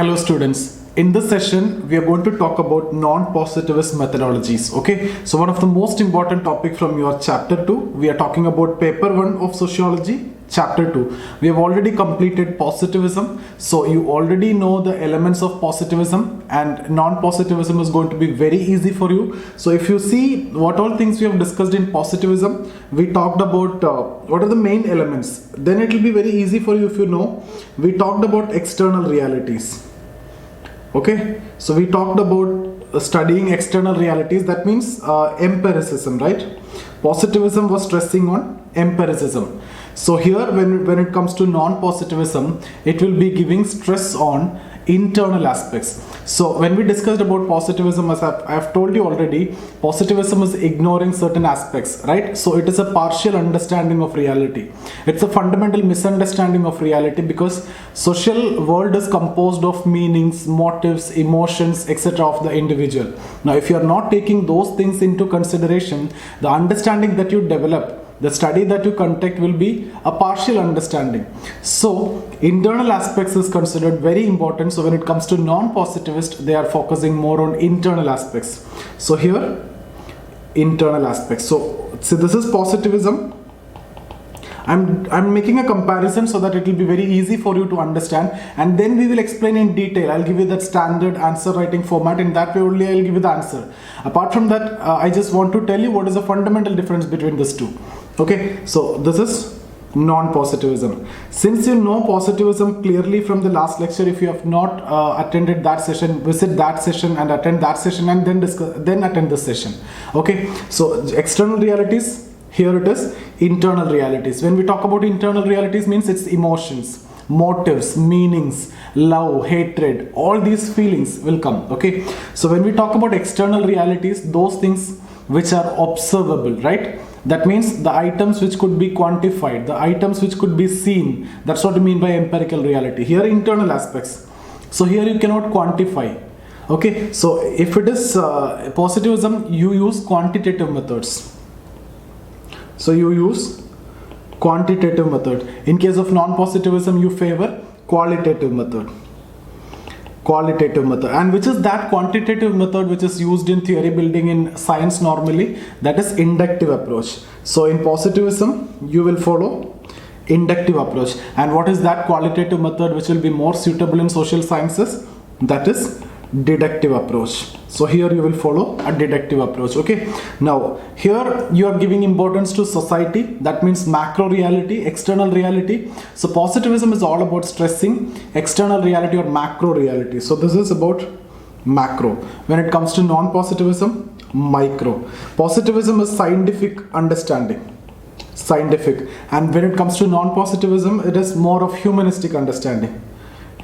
Hello students. In this session, we are going to talk about non-positivist methodologies. Okay, so one of the most important topic from your chapter 2, we are talking about paper 1 of sociology, chapter 2. We have already completed positivism, so you already know the elements of positivism, and non-positivism is going to be very easy for you. So if you see what all things we have discussed in positivism, we talked about what are the main elements, then it will be very easy for you if you know. We talked about external realities. Okay, so we talked about studying external realities, that means empiricism, right? Positivism was stressing on empiricism. So here when it comes to non-positivism, it will be giving stress on internal aspects. So when we discussed about positivism, as I have told you already, positivism is ignoring certain aspects, right? So it is a partial understanding of reality. It's a fundamental misunderstanding of reality, because social world is composed of meanings, motives, emotions, etc. of the individual. Now if you are not taking those things into consideration, the understanding that you develop, the study that you conduct will be a partial understanding. So internal aspects is considered very important. So when it comes to non-positivist, they are focusing more on internal aspects. So here, internal aspects. So this is positivism. I'm making a comparison so that it will be very easy for you to understand, and then we will explain in detail. I'll give you that standard answer writing format. In that way only I'll give you the answer. Apart from that, I just want to tell you what is the fundamental difference between these two. Okay, so this is non-positivism. Since you know positivism clearly from the last lecture, if you have not attended that session, visit that session and attend that session, and then attend this session. Okay, so external realities, here it is internal realities. When we talk about internal realities, means it's emotions, motives, meanings, love, hatred, all these feelings will come. Okay, so when we talk about external realities, those things which are observable, right? That means the items which could be quantified, the items which could be seen. That's what we mean by empirical reality. Here internal aspects. So here you cannot quantify. Okay, so if it is positivism, you use quantitative methods. So you use quantitative method. In case of non-positivism, you favor qualitative method. Qualitative method. And which is that quantitative method which is used in theory building in science normally? That is inductive approach. So in positivism, you will follow inductive approach. And what is that qualitative method which will be more suitable in social sciences? That is deductive approach. So here you will follow a deductive approach. Okay, now here you are giving importance to society, that means macro reality, external reality. So positivism is all about stressing external reality or macro reality. So this is about macro. When it comes to non-positivism, micro. Positivism is scientific understanding, scientific, and when it comes to non-positivism, it is more of humanistic understanding.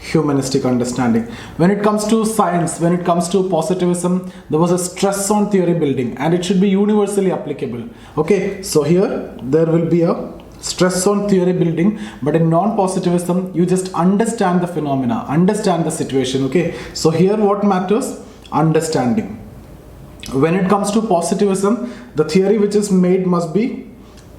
Humanistic understanding. When it comes to science, when it comes to positivism, there was a stress on theory building, and it should be universally applicable. Okay, so here there will be a stress on theory building, but in non-positivism, you just understand the phenomena, understand the situation. Okay, so here what matters? Understanding. When it comes to positivism, the theory which is made must be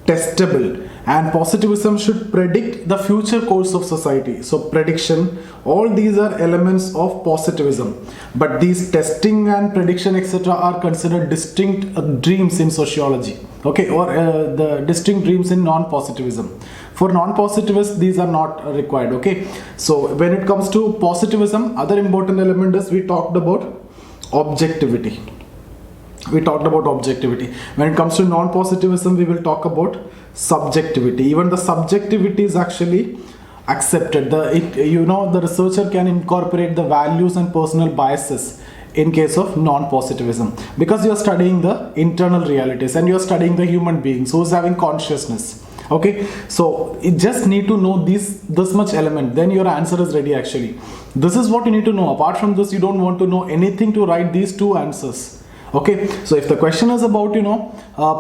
testable, and positivism should predict the future course of society. So prediction, all these are elements of positivism, but these testing and prediction etc. are considered distinct dreams in sociology. Okay, or the distinct dreams in non-positivism. For non-positivists, these are not required. Okay, so when it comes to positivism, other important element is we talked about objectivity. We talked about objectivity. When it comes to non-positivism, we will talk about subjectivity. Even the subjectivity is actually accepted. The researcher can incorporate the values and personal biases in case of non-positivism, because you are studying the internal realities and you are studying the human beings who is having consciousness. Okay, so you just need to know this much element, then your answer is ready. Actually, this is what you need to know. Apart from this, you don't want to know anything to write these two answers. Okay, so if the question is about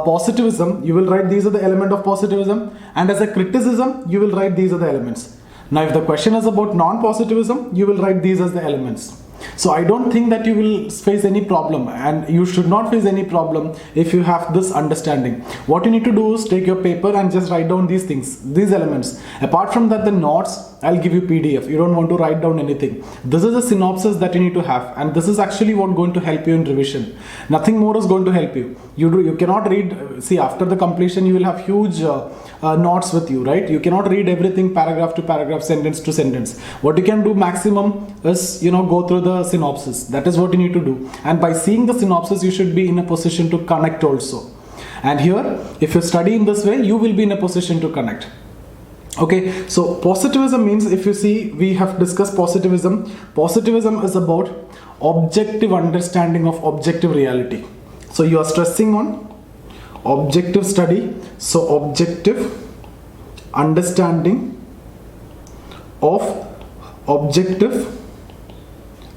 positivism, you will write these are the element of positivism, and as a criticism you will write these are the elements. Now if the question is about non-positivism, you will write these as the elements. So I don't think that you will face any problem, and you should not face any problem if you have this understanding. What you need to do is take your paper and just write down these things, these elements. Apart from that, the notes, I'll give you PDF. You don't want to write down anything. This is a synopsis that you need to have, and this is actually what going to help you in revision. Nothing more is going to help you. You cannot read. See, after the completion, you will have huge notes with you, right? You cannot read everything paragraph to paragraph, sentence to sentence. What you can do maximum is, go through the synopsis. That is what you need to do. And by seeing the synopsis, you should be in a position to connect also. And here, if you study in this way, you will be in a position to connect. Okay, so positivism means, if you see, we have discussed positivism. Positivism is about objective understanding of objective reality. So you are stressing on objective study. So objective understanding of objective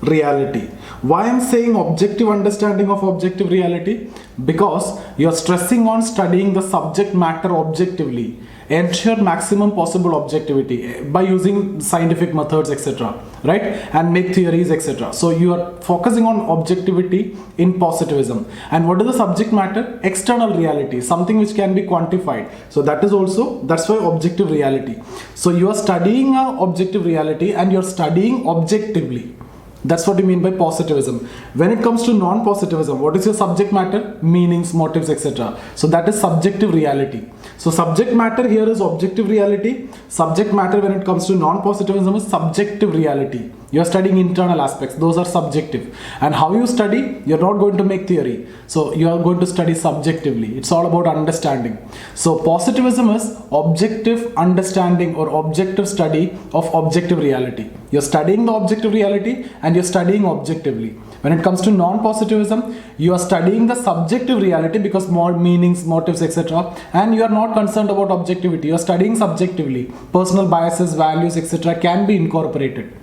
reality. Why I'm saying objective understanding of objective reality? Because you are stressing on studying the subject matter objectively. Ensure maximum possible objectivity by using scientific methods, etc., right? And make theories, etc. So you are focusing on objectivity in positivism. And what is the subject matter? External reality, something which can be quantified. So that's why objective reality. So you are studying objective reality and you're studying objectively. That's what you mean by positivism. When it comes to non-positivism, what is your subject matter? Meanings, motives, etc. So that is subjective reality. So subject matter here is objective reality. Subject matter when it comes to non-positivism is subjective reality. You are studying internal aspects. Those are subjective. And how you study? You're not going to make theory. So you are going to study subjectively. It's all about understanding. So positivism is objective understanding or objective study of objective reality. You're studying the objective reality and you're studying objectively. When it comes to non-positivism, you are studying the subjective reality because more meanings, motives, etc. And you are not concerned about objectivity. You are studying subjectively. Personal biases, values, etc. can be incorporated.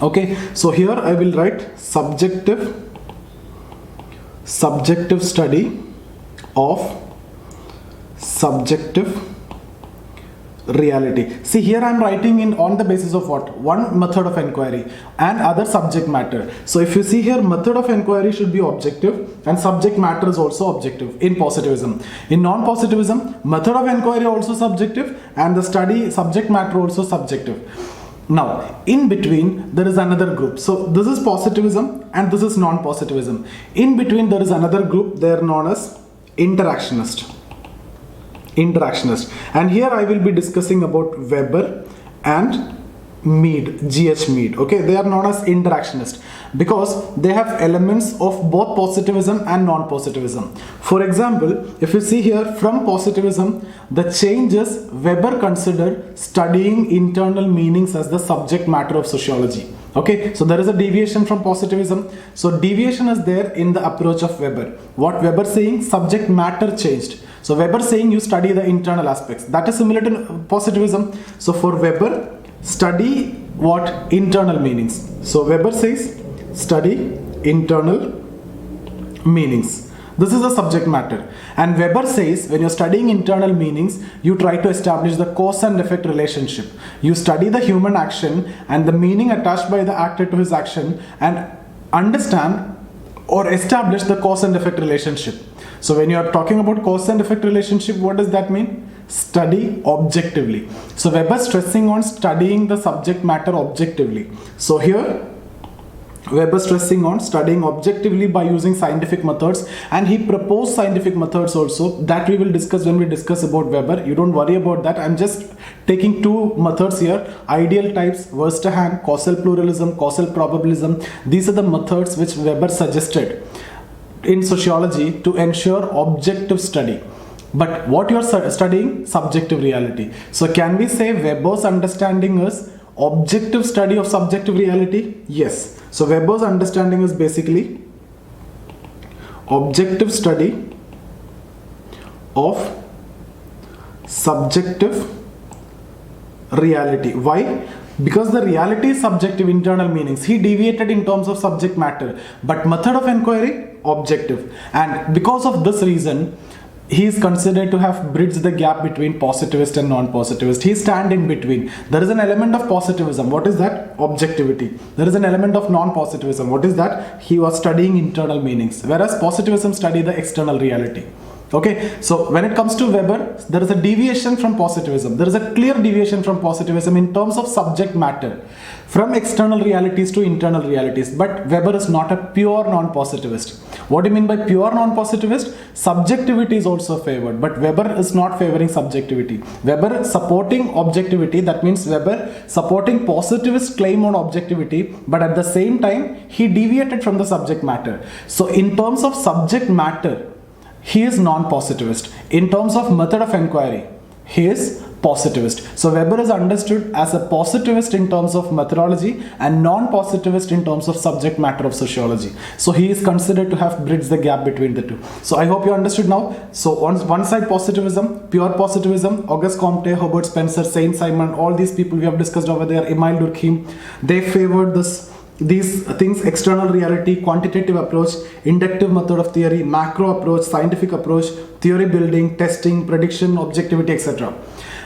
Okay, so here I will write subjective study of subjective reality. See, here I am writing on the basis of what? One method of inquiry and other subject matter. So if you see here, method of inquiry should be objective and subject matter is also objective in positivism. In non-positivism, method of inquiry also subjective and the study subject matter also subjective. Now, in between, there is another group. So this is positivism and this is non-positivism. In between, there is another group. They are known as interactionist. And here I will be discussing about Weber and Mead, G.H. Mead. Okay, they are known as interactionist because they have elements of both positivism and non-positivism. For example, if you see here from positivism, the changes Weber considered studying internal meanings as the subject matter of sociology. Okay, so there is a deviation from positivism. So deviation is there in the approach of Weber. What Weber saying? Subject matter changed. So Weber saying you study the internal aspects. That is similar to positivism. So for Weber, study what? Internal meanings. So Weber says study internal meanings. This is the subject matter. And Weber says when you're studying internal meanings, you try to establish the cause and effect relationship. You study the human action and the meaning attached by the actor to his action and understand or establish the cause and effect relationship. So when you are talking about cause and effect relationship, what does that mean? Study objectively. So Weber stressing on studying the subject matter objectively. So here Weber stressing on studying objectively by using scientific methods, and he proposed scientific methods also that we will discuss when we discuss about Weber. You don't worry about that. I'm just taking two methods here: ideal types, Verstehen, causal pluralism, causal probabilism. These are the methods which Weber suggested in sociology to ensure objective study. But what you are studying? Subjective reality. So can we say Weber's understanding is objective study of subjective reality? Yes. So Weber's understanding is basically objective study of subjective reality. Why? Because the reality is subjective, internal meanings. He deviated in terms of subject matter, but method of inquiry, objective. And because of this reason, he is considered to have bridged the gap between positivist and non-positivist. He stands in between. There is an element of positivism. What is that? Objectivity. There is an element of non-positivism. What is that? He was studying internal meanings. Whereas positivism studied the external reality. Okay, so when it comes to Weber, there is a deviation from positivism. There is a clear deviation from positivism in terms of subject matter, from external realities to internal realities. But Weber is not a pure non-positivist. What do you mean by pure non-positivist? Subjectivity is also favored, but Weber is not favoring subjectivity. Weber supporting objectivity, that means Weber supporting positivist claim on objectivity, but at the same time, he deviated from the subject matter. So in terms of subject matter, he is non-positivist. In terms of method of inquiry, he is positivist. So Weber is understood as a positivist in terms of methodology and non-positivist in terms of subject matter of sociology. So he is considered to have bridged the gap between the two. So I hope you understood now. So on one side positivism, pure positivism, Auguste Comte, Herbert Spencer, Saint-Simon, all these people we have discussed over there, Emile Durkheim, they favored these things: external reality, quantitative approach, inductive method of theory, macro approach, scientific approach, theory building, testing, prediction, objectivity, etc.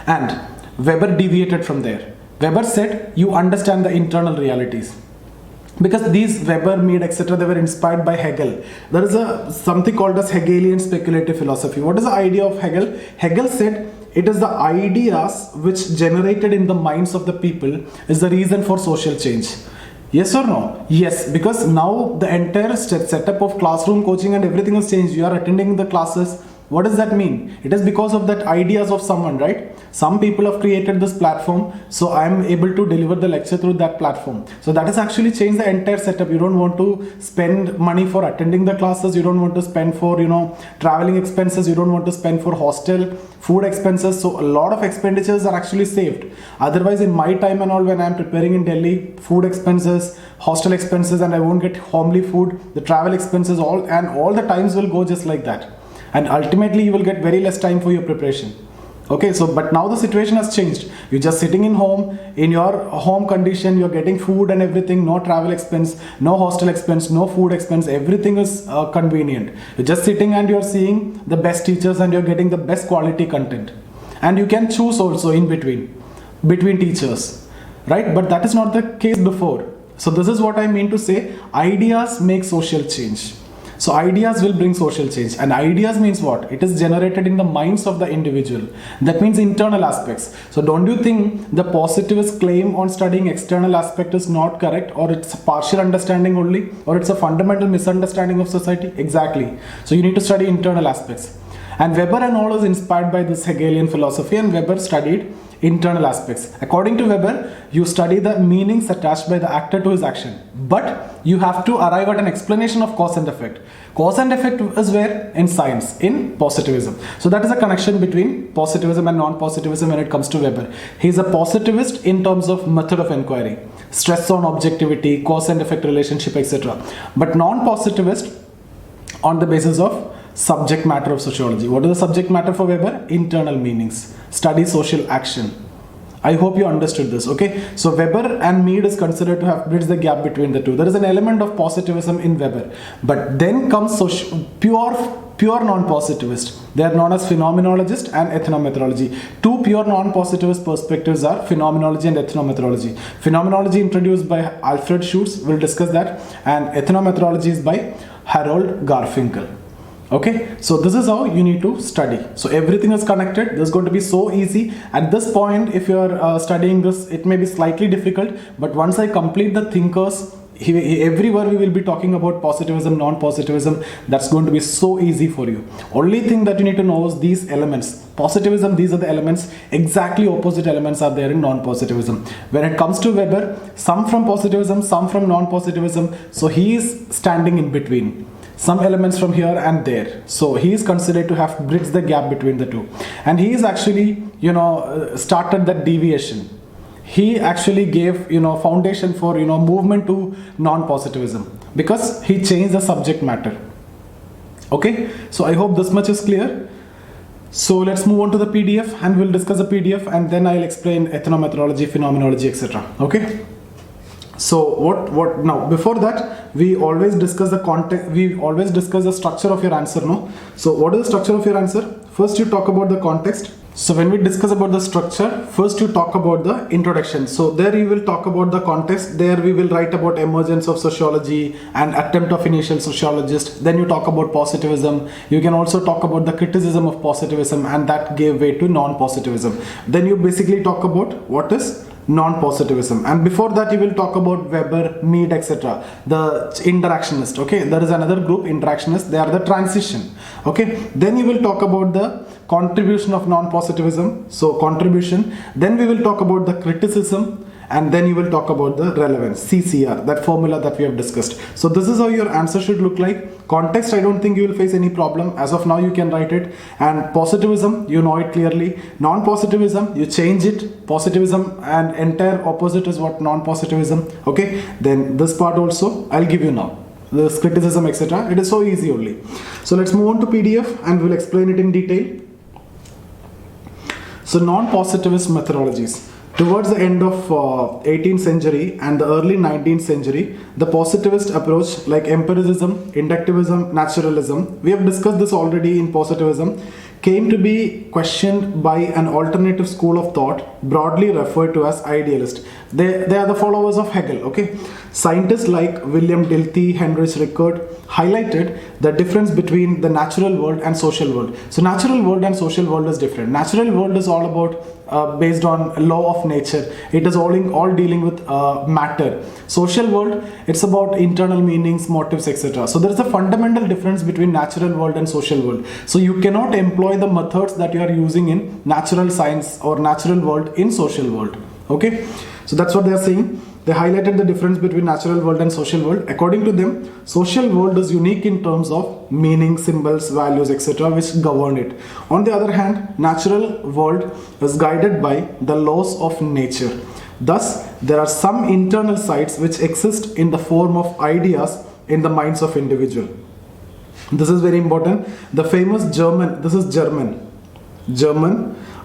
And Weber deviated from there. Weber said you understand the internal realities. Because these Weber, Mead, etc., they were inspired by Hegel. There is something called as Hegelian speculative philosophy. What is the idea of Hegel? Hegel said it is the ideas which generated in the minds of the people is the reason for social change. Yes or no? Yes, because now the entire setup of classroom coaching and everything has changed. You are attending the classes. What does that mean? It is because of that ideas of someone, right? Some people have created this platform, so I am able to deliver the lecture through that platform. So that has actually changed the entire setup. You don't want to spend money for attending the classes. You don't want to spend for, traveling expenses. You don't want to spend for hostel, food expenses. So a lot of expenditures are actually saved. Otherwise, in my time and all, when I'm preparing in Delhi, food expenses, hostel expenses, and I won't get homely food, the travel expenses, all the times will go just like that. And ultimately you will get very less time for your preparation. Okay, so but now the situation has changed. You're just sitting in home, in your home condition, you're getting food and everything, no travel expense, no hostel expense, no food expense, everything is convenient. You're just sitting and you're seeing the best teachers and you're getting the best quality content. And you can choose also in between teachers, right? But that is not the case before. So this is what I mean to say, ideas make social change. So ideas will bring social change, and ideas means what? It is generated in the minds of the individual. That means internal aspects. So don't you think the positivist claim on studying external aspect is not correct, or it's a partial understanding only, or it's a fundamental misunderstanding of society? Exactly. So you need to study internal aspects. And Weber and all is inspired by this Hegelian philosophy, and Weber studied internal aspects. According to Weber, you study the meanings attached by the actor to his action, but you have to arrive at an explanation of cause and effect. Cause and effect is where? In science, in positivism. So that is a connection between positivism and non-positivism when it comes to Weber. He is a positivist in terms of method of inquiry, stress on objectivity, cause and effect relationship, etc. But non-positivist on the basis of subject matter of sociology. What is the subject matter for Weber? Internal meanings. Study social action. I hope you understood this, okay? So Weber and Mead is considered to have bridged the gap between the two. There is an element of positivism in Weber. But then comes pure non-positivist. They are known as phenomenologist and ethnomethodology. Two pure non-positivist perspectives are phenomenology and ethnomethodology. Phenomenology introduced by Alfred Schutz, we'll discuss that. And ethnomethodology is by Harold Garfinkel. Okay, so this is how you need to study. So everything is connected. This is going to be so easy. At this point, if you are studying this, it may be slightly difficult. But once I complete the thinkers, everywhere we will be talking about positivism, non-positivism. That's going to be so easy for you. Only thing that you need to know is these elements. Positivism, these are the elements. Exactly opposite elements are there in non-positivism. When it comes to Weber, some from positivism, some from non-positivism. So he is standing in between. Some elements from here and there. So he is considered to have bridged the gap between the two. And he is actually, started that deviation. He actually gave, foundation for, movement to non-positivism because he changed the subject matter. Okay, so I hope this much is clear. So let's move on to the PDF and we'll discuss the PDF and then I'll explain ethnomethodology, phenomenology, etc. Okay. So what now? Before that, we always discuss the context. We always discuss the structure of your answer, no? So what is the structure of your answer? First, you talk about the context. So when we discuss about the structure, first you talk about the introduction. So there you will talk about the context. There we will write about emergence of sociology and attempt of initial sociologist. Then you talk about positivism. You can also talk about the criticism of positivism, and that gave way to non-positivism. Then you basically talk about what is non-positivism, and before that you will talk about Weber, Mead, etc. The Interactionist. Okay, there is another group, Interactionist. They are the transition. Okay, then you will talk about the contribution of non-positivism, so contribution. Then we will talk about the criticism, and then you will talk about the relevance, CCR, that formula that we have discussed. So this is how your answer should look like. Context, I don't think you will face any problem. As of now, you can write it. And positivism, you know it clearly. Non-positivism, you change it. Positivism and entire opposite is what non-positivism. Okay, then this part also I'll give you now. This criticism, etc. It is so easy only. So let's move on to PDF and we'll explain it in detail. So non-positivist methodologies. Towards the end of 18th century and the early 19th century, the positivist approach like empiricism, inductivism, naturalism, we have discussed this already in positivism, came to be questioned by an alternative school of thought broadly referred to as idealist. They are the followers of Hegel. Okay, scientists like William Dilthey, Heinrich Rickert highlighted the difference between the natural world and social world. So natural world and social world is different. Natural world is all about based on law of nature. It is all dealing with matter. Social world, it's about internal meanings, motives, etc. So there is a fundamental difference between natural world and social world. So you cannot employ the methods that you are using in natural science or natural world in social world. Okay, so that's what they are saying. They highlighted the difference between natural world and social world. According to them, social world is unique in terms of meaning, symbols, values, etc., which govern it. On the other hand, natural world is guided by the laws of nature. Thus, there are some internal sides which exist in the form of ideas in the minds of individual. This is very important. The famous German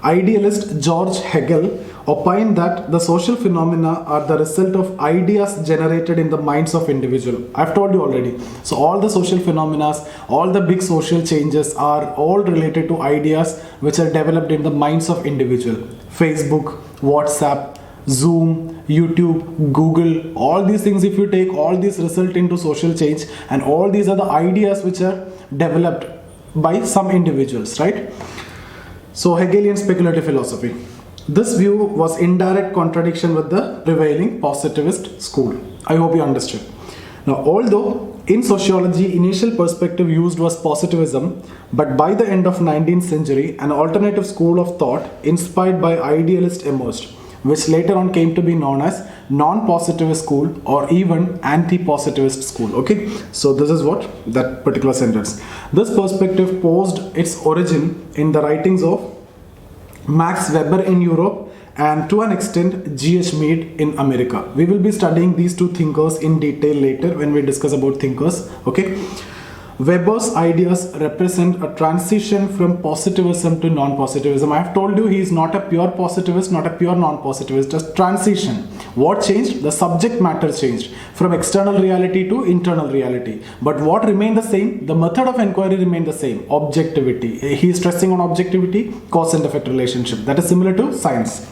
idealist George Hegel opined that the social phenomena are the result of ideas generated in the minds of individual. I've told you already. So all the social phenomena, all the big social changes are all related to ideas which are developed in the minds of individual. Facebook, WhatsApp, Zoom, YouTube, Google, all these things, if you take all these, result into social change, and all these are the ideas which are developed by some individuals, right? So Hegelian speculative philosophy. This view was in direct contradiction with the prevailing positivist school. I hope you understood. Now, although in sociology initial perspective used was positivism, but by the end of 19th century an alternative school of thought inspired by idealists emerged, which later on came to be known as non-positivist school or even anti-positivist school. Okay, so this is what that particular sentence. This perspective posed its origin in the writings of Max Weber in Europe and to an extent G.H. Mead in America. We will be studying these two thinkers in detail later when we discuss about thinkers. Okay, Weber's ideas represent a transition from positivism to non-positivism. I have told you he is not a pure positivist, not a pure non-positivist, just transition. What changed? The subject matter changed from external reality to internal reality. But what remained the same? The method of inquiry remained the same. Objectivity. He is stressing on objectivity, cause and effect relationship. That is similar to science.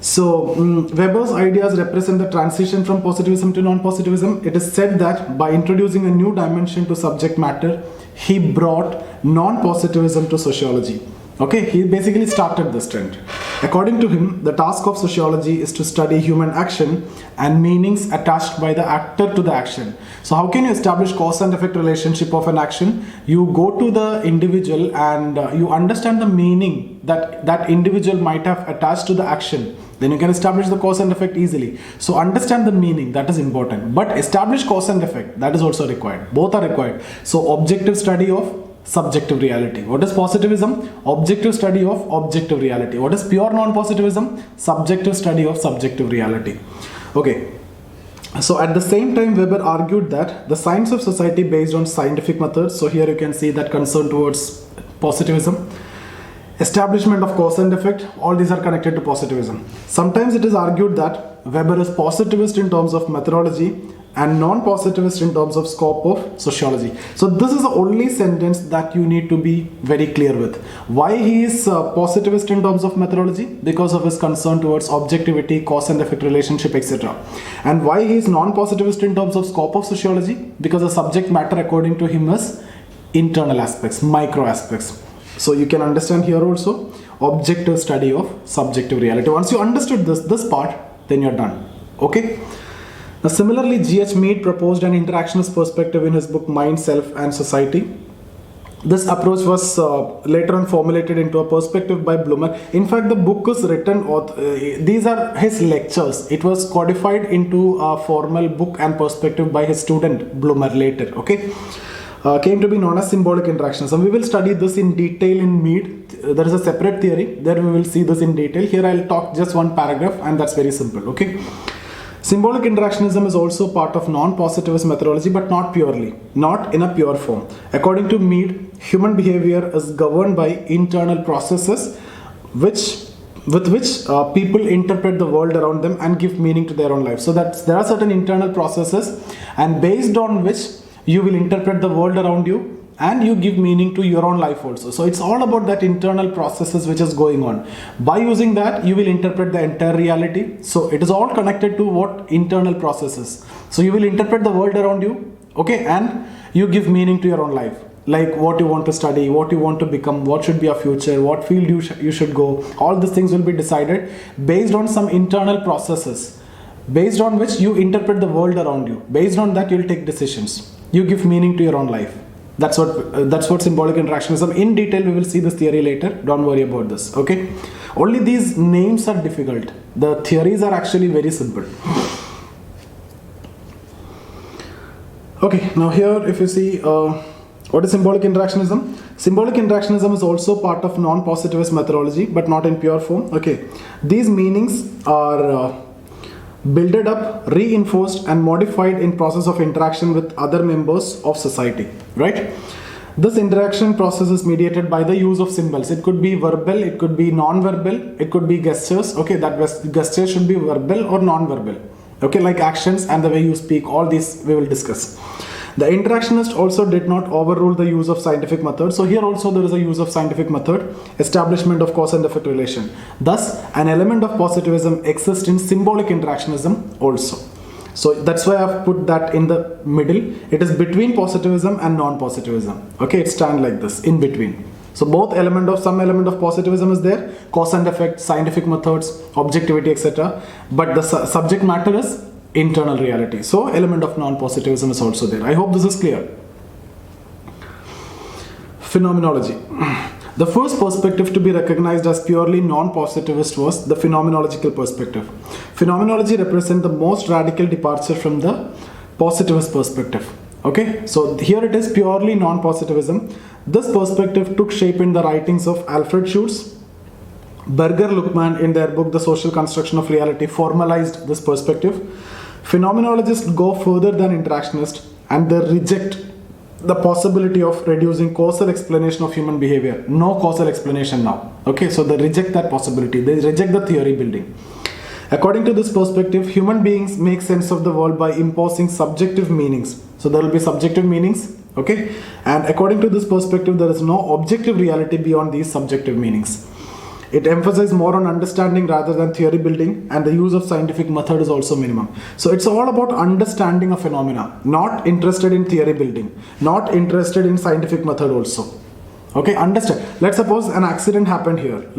So Weber's ideas represent the transition from positivism to non-positivism. It is said that by introducing a new dimension to subject matter, he brought non-positivism to sociology. Okay, he basically started this trend. According to him, the task of sociology is to study human action and meanings attached by the actor to the action. So how can you establish cause and effect relationship of an action? You go to the individual and you understand the meaning that that individual might have attached to the action. Then you can establish the cause and effect easily. So understand the meaning, that is important. But establish cause and effect, that is also required. Both are required. So objective study of subjective reality. What is positivism? Objective study of objective reality. What is pure non-positivism? Subjective study of subjective reality. Okay. So at the same time, Weber argued that the science of society based on scientific methods. So here you can see that concern towards positivism. Establishment of cause and effect, all these are connected to positivism. Sometimes it is argued that Weber is positivist in terms of methodology, and non-positivist in terms of scope of sociology. So this is the only sentence that you need to be very clear with. Why he is positivist in terms of methodology? Because of his concern towards objectivity, cause and effect relationship, etc. And why he is non-positivist in terms of scope of sociology? Because the subject matter according to him is internal aspects, micro aspects. So you can understand here also objective study of subjective reality. Once you understood this part, then you're done. Okay. Now, similarly, G.H. Mead proposed an interactionist perspective in his book Mind, Self and Society. This approach was later on formulated into a perspective by Blumer. In fact, the book is written, these are his lectures. It was codified into a formal book and perspective by his student Blumer later. Okay. Came to be known as symbolic interactionism. We will study this in detail in Mead. There is a separate theory. There we will see this in detail. Here I'll talk just one paragraph, and that's very simple. Okay. Symbolic interactionism is also part of non-positivist methodology, but not purely, not in a pure form. According to Mead, human behavior is governed by internal processes with which people interpret the world around them and give meaning to their own life. So that there are certain internal processes, and based on which you will interpret the world around you and you give meaning to your own life also. So it's all about that internal processes which is going on. By using that, you will interpret the entire reality. So it is all connected to what internal processes. So you will interpret the world around you, okay, and you give meaning to your own life. Like what you want to study, what you want to become, what should be your future, what field you should go. All these things will be decided based on some internal processes, based on which you interpret the world around you. Based on that, you will take decisions. You give meaning to your own life. That's what symbolic interactionism. In detail, we will see this theory later. Don't worry about this. Okay. Only these names are difficult. The theories are actually very simple. Okay. Now here, if you see, what is symbolic interactionism? Symbolic interactionism is also part of non-positivist methodology, but not in pure form. Okay. These meanings are built up, reinforced and modified in process of interaction with other members of society, right? This interaction process is mediated by the use of symbols. It could be verbal, it could be non-verbal, it could be gestures. Okay, that gestures should be verbal or non-verbal. Okay, like actions and the way you speak, all these we will discuss. The Interactionist also did not overrule the use of scientific method. So here also there is a use of scientific method, establishment of cause and effect relation. Thus, an element of positivism exists in symbolic interactionism also. So that's why I've put that in the middle. It is between positivism and non-positivism. Okay, it stands like this, in between. So some element of positivism is there, cause and effect, scientific methods, objectivity, etc. But the subject matter is internal reality. So element of non-positivism is also there. I hope this is clear. Phenomenology. The first perspective to be recognized as purely non-positivist was the phenomenological perspective. Phenomenology represents the most radical departure from the positivist perspective. Okay, so here it is purely non-positivism. This perspective took shape in the writings of Alfred Schutz. Berger Luckman, in their book The Social Construction of Reality, formalized this perspective. Phenomenologists go further than interactionists and they reject the possibility of reducing causal explanation of human behavior. No causal explanation now. Okay, so they reject that possibility. They reject the theory building. According to this perspective, human beings make sense of the world by imposing subjective meanings. So there will be subjective meanings. Okay, and according to this perspective, there is no objective reality beyond these subjective meanings. It emphasizes more on understanding rather than theory building, and the use of scientific method is also minimum. So it's all about understanding a phenomena, not interested in theory building, not interested in scientific method also. Okay, understand. Let's suppose an accident happened here.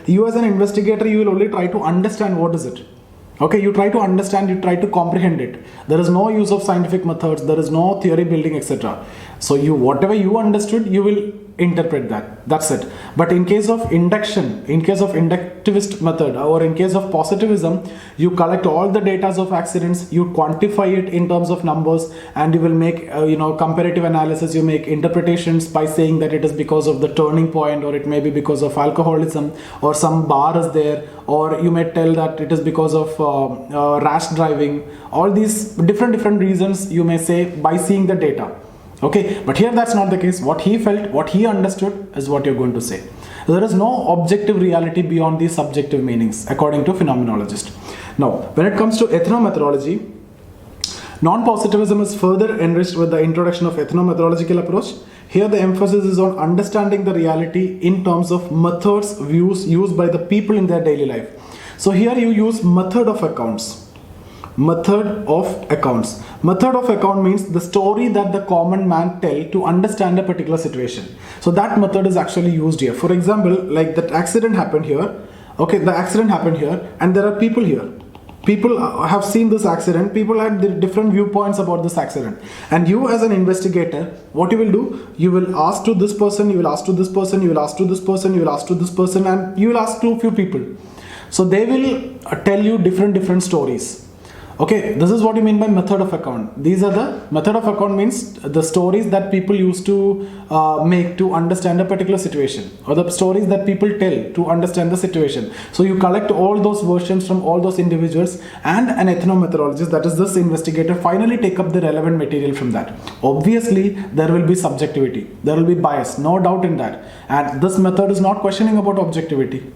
You as an investigator, you will only try to understand what is it. Okay, you try to understand, you try to comprehend it. There is no use of scientific methods, there is no theory building, etc. So whatever you understood, you will interpret that. That's it. But in case of induction, in case of inductivist method, or in case of positivism, you collect all the data of accidents, you quantify it in terms of numbers, and you will make comparative analysis. You make interpretations by saying that it is because of the turning point, or it may be because of alcoholism, or some bar is there, or you may tell that it is because of rash driving. All these different reasons you may say by seeing the data. Okay, but here that's not the case. What he felt, what he understood is what you're going to say. There is no objective reality beyond these subjective meanings, according to phenomenologists. Now, when it comes to ethnomethodology, Non-positivism is further enriched with the introduction of ethnomethodological approach. Here the emphasis is on understanding the reality in terms of methods, views used by the people in their daily life. So here you use method of accounts. Method of accounts. Method of account means the story that the common man tell to understand a particular situation. So that method is actually used here. For example, like that accident happened here. Okay, the accident happened here and there are people here. People have seen this accident. People had different viewpoints about this accident. And you as an investigator, what you will do? You will ask to this person, you will ask to this person, you will ask to this person, you will ask to this person, and you will ask to a few people. So they will tell you different stories. Okay, this is what you mean by method of account. These are the method of account means the stories that people used to make to understand a particular situation, or the stories that people tell to understand the situation. So you collect all those versions from all those individuals, and an ethnomethodologist, that is this investigator, finally take up the relevant material from that. Obviously, there will be subjectivity, there will be bias, no doubt in that. And this method is not questioning about objectivity.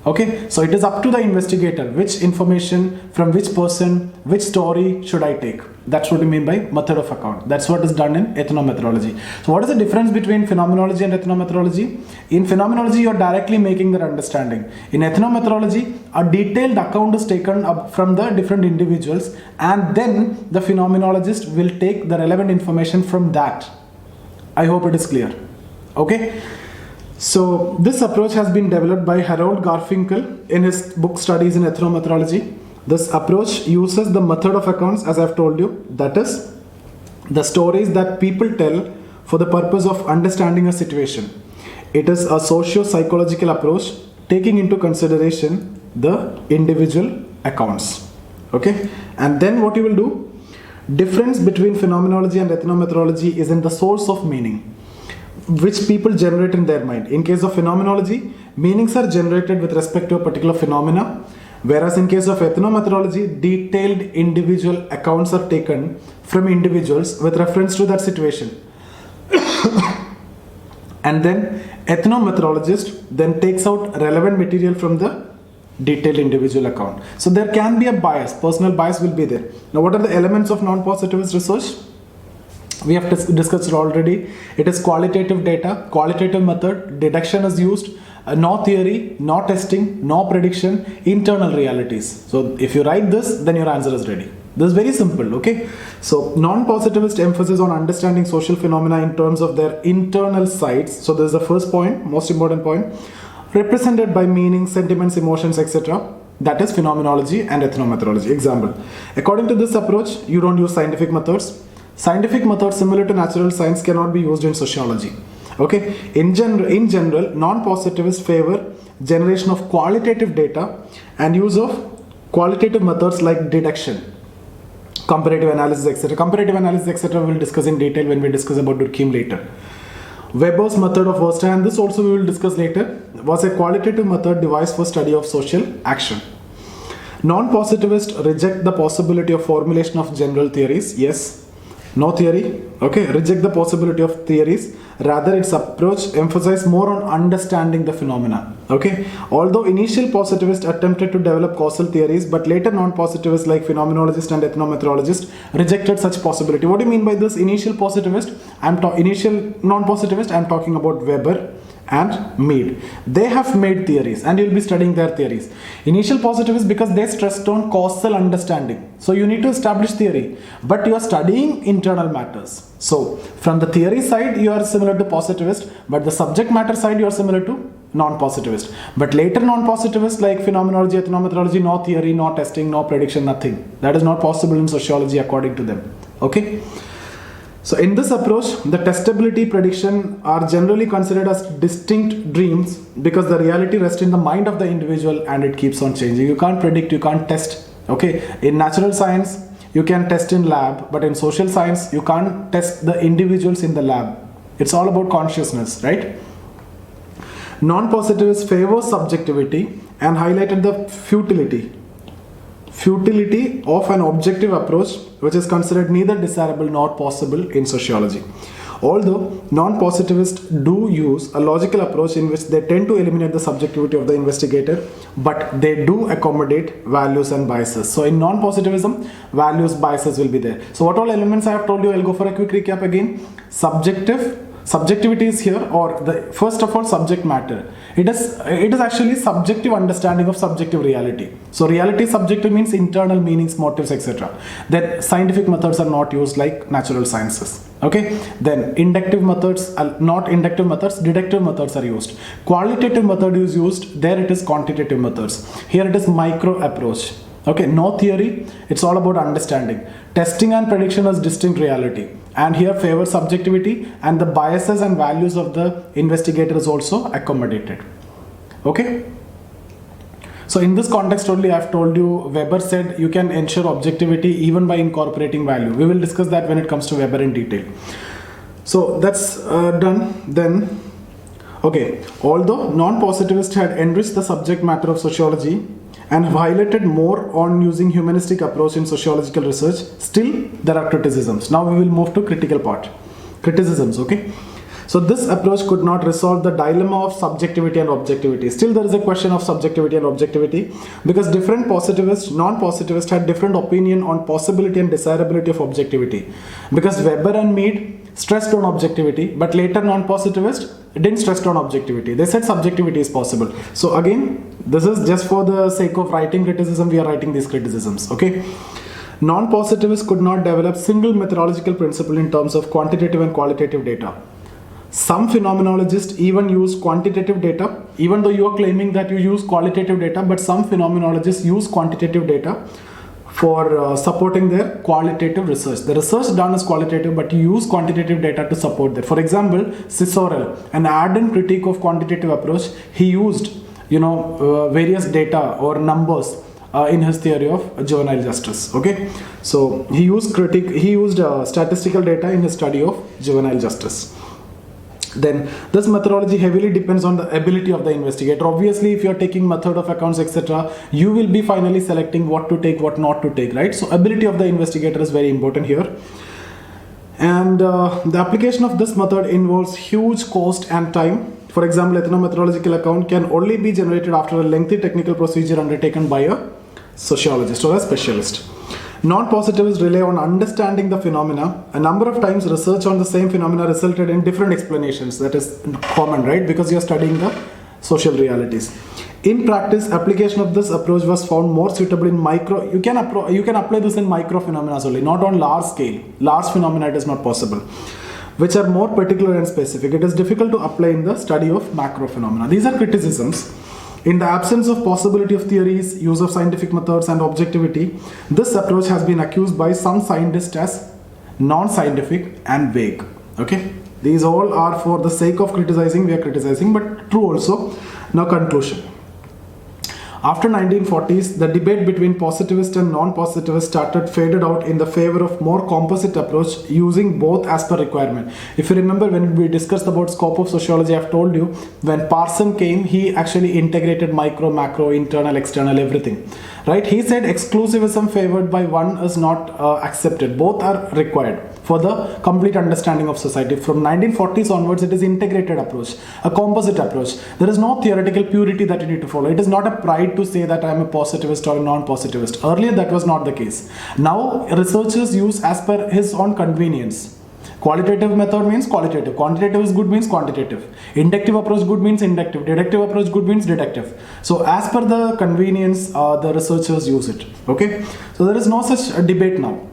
Okay, so it is up to the investigator which information from which person, which story should I take. That's what we mean by method of account. That's what is done in ethnomethodology. So what is the difference between phenomenology and ethnomethodology? In phenomenology, you are directly making their understanding. In ethnomethodology, a detailed account is taken up from the different individuals, and then the phenomenologist will take the relevant information from that. I hope it is clear. Okay. So this approach has been developed by Harold Garfinkel in his book Studies in Ethnomethodology. This approach uses the method of accounts, as I've told you, that is the stories that people tell for the purpose of understanding a situation. It is a socio-psychological approach taking into consideration the individual accounts. Okay, and then what you will do? Difference between phenomenology and ethnomethodology is in the source of meaning, which people generate in their mind. In case of phenomenology, meanings are generated with respect to a particular phenomena, whereas in case of ethnomethodology, detailed individual accounts are taken from individuals with reference to that situation. And then ethnomethodologist then takes out relevant material from the detailed individual account. So there can be a bias, personal bias will be there. Now what are the elements of non-positivist research? We have discussed it already. It is qualitative data, qualitative method, deduction is used, no theory, no testing, no prediction, internal realities. So if you write this, then your answer is ready. This is very simple, okay? So non-positivist emphasis on understanding social phenomena in terms of their internal sides. So this is the first point, most important point, represented by meaning, sentiments, emotions, etc. That is phenomenology and ethnomethodology. Example, according to this approach, you don't use scientific methods. Scientific methods similar to natural science cannot be used in sociology. Okay, in general, non-positivists favor generation of qualitative data and use of qualitative methods like deduction, comparative analysis, etc. Comparative analysis, etc. we will discuss in detail when we discuss about Durkheim later. Weber's method of Verstehen, this also we will discuss later, was a qualitative method devised for study of social action. Non-positivists reject the possibility of formulation of general theories. Yes. No theory, okay, reject the possibility of theories. Rather, its approach emphasizes more on understanding the phenomena, okay. Although initial positivists attempted to develop causal theories, but later non-positivists like phenomenologists and ethnomethodologists rejected such possibility. What do you mean by this? Initial positivist, initial non-positivist, I'm talking about Weber and Mead. They have made theories and you'll be studying their theories. Initial positivists, because they stressed on causal understanding. So you need to establish theory, but you are studying internal matters. So from the theory side, you are similar to positivist, but the subject matter side, you are similar to non-positivist. But later non-positivists like phenomenology, ethnomethodology, no theory, no testing, no prediction, nothing. That is not possible in sociology according to them. Okay. So in this approach, the testability prediction are generally considered as distinct dreams because the reality rests in the mind of the individual and it keeps on changing. You can't predict, you can't test. Okay, in natural science, you can test in lab, but in social science, you can't test the individuals in the lab. It's all about consciousness, right? Non-positivists favor subjectivity and highlighted the futility of an objective approach which is considered neither desirable nor possible in sociology. Although non-positivists do use a logical approach in which they tend to eliminate the subjectivity of the investigator, but they do accommodate values and biases. So in non-positivism, values, biases will be there. So what all elements I have told you, I'll go for a quick recap again. Subjectivity is here, or the first of all, subject matter. It is actually subjective understanding of subjective reality. So reality subjective means internal meanings, motives, etc. Then scientific methods are not used like natural sciences. Okay. Then inductive methods are not inductive methods, deductive methods are used. Qualitative method is used, there it is quantitative methods. Here it is micro approach. Okay, no theory, it's all about understanding. Testing and prediction is distinct reality. And here favor subjectivity, and the biases and values of the investigator is also accommodated. Okay. So in this context only, I have told you, Weber said you can ensure objectivity even by incorporating value. We will discuss that when it comes to Weber in detail. So that's done. Then, okay, although non-positivists had enriched the subject matter of sociology and have highlighted more on using humanistic approach in sociological research, still there are criticisms. Now we will move to critical part. Criticisms, okay. So this approach could not resolve the dilemma of subjectivity and objectivity. Still there is a question of subjectivity and objectivity, because different positivists, non-positivists had different opinion on possibility and desirability of objectivity. Because Weber and Mead stressed on objectivity, but later non-positivists didn't stress on objectivity. They said subjectivity is possible. So again, this is just for the sake of writing criticism, we are writing these criticisms, okay. Non-positivists could not develop single methodological principle in terms of quantitative and qualitative data. Some phenomenologists even use quantitative data, even though you are claiming that you use qualitative data, but some phenomenologists use quantitative data for supporting their qualitative research. The research done is qualitative, but you use quantitative data to support that. For example, Cicerel, an ardent critique of quantitative approach, he used various data or numbers in his theory of juvenile justice. Okay, so he used statistical data in his study of juvenile justice. Then this methodology heavily depends on the ability of the investigator. Obviously, if you are taking method of accounts, etc., you will be finally selecting what to take, what not to take, right? So ability of the investigator is very important here. And the application of this method involves huge cost and time. For example, ethnomethodological account can only be generated after a lengthy technical procedure undertaken by a sociologist or a specialist. Non-positivists rely on understanding the phenomena. A number of times research on the same phenomena resulted in different explanations. That is common, right? Because you are studying the social realities. In practice, application of this approach was found more suitable in micro. You can apply this in micro phenomena only, not on large scale. Large phenomena it is not possible, which are more particular and specific. It is difficult to apply in the study of macro phenomena. These are criticisms. In the absence of possibility of theories, use of scientific methods and objectivity, this approach has been accused by some scientists as non-scientific and vague. Okay, these all are for the sake of criticizing, we are criticizing, but true also. Now conclusion. After 1940s, the debate between positivist and non-positivist faded out in the favor of more composite approach using both as per requirement. If you remember when we discussed about scope of sociology, I have told you when Parson came, he actually integrated micro, macro, internal, external, everything. Right? He said exclusivism favored by one is not accepted. Both are required for the complete understanding of society. From 1940s onwards, it is integrated approach, a composite approach. There is no theoretical purity that you need to follow. It is not a pride to say that I am a positivist or a non-positivist. Earlier, that was not the case. Now, researchers use as per his own convenience. Qualitative method means qualitative. Quantitative is good means quantitative. Inductive approach good means inductive. Deductive approach good means deductive. So as per the convenience, the researchers use it. Okay. So there is no such debate now.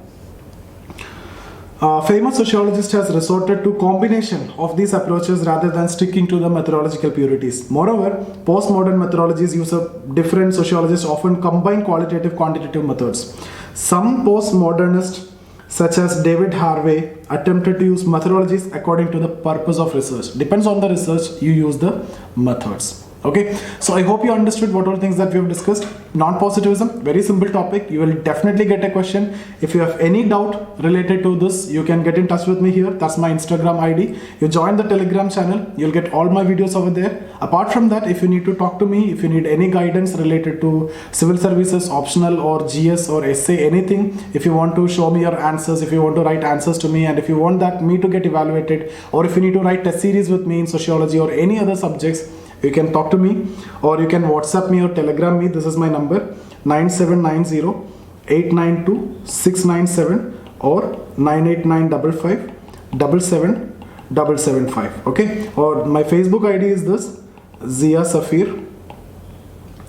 Famous sociologist has resorted to combination of these approaches rather than sticking to the methodological purities. Moreover, postmodern methodologies use of different sociologists often combine qualitative quantitative methods. Some postmodernists such as David Harvey attempted to use methodologies according to the purpose of research. Depends on the research, you use the methods. Okay, so I hope you understood what all things that we have discussed. Non-positivism, very simple topic. You will definitely get a question. If you have any doubt related to this, you can get in touch with me here. That's my Instagram ID. You join the Telegram channel, you'll get all my videos over there. Apart from that, if you need to talk to me, if you need any guidance related to civil services, optional or GS or essay, anything, if you want to show me your answers, if you want to write answers to me, and if you want that me to get evaluated, or if you need to write test series with me in sociology or any other subjects, you can talk to me, or you can WhatsApp me or Telegram me. This is my number, 9790-892-697 or 98955-77775. Okay, or my Facebook ID is this, ziasafir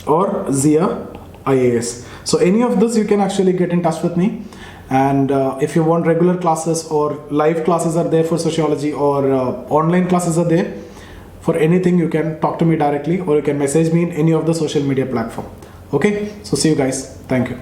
or Zia IAS. So any of this you can actually get in touch with me. And if you want regular classes or live classes are there for sociology, or online classes are there, for anything you can talk to me directly, or you can message me in any of the social media platform. Okay, so see you guys. Thank you.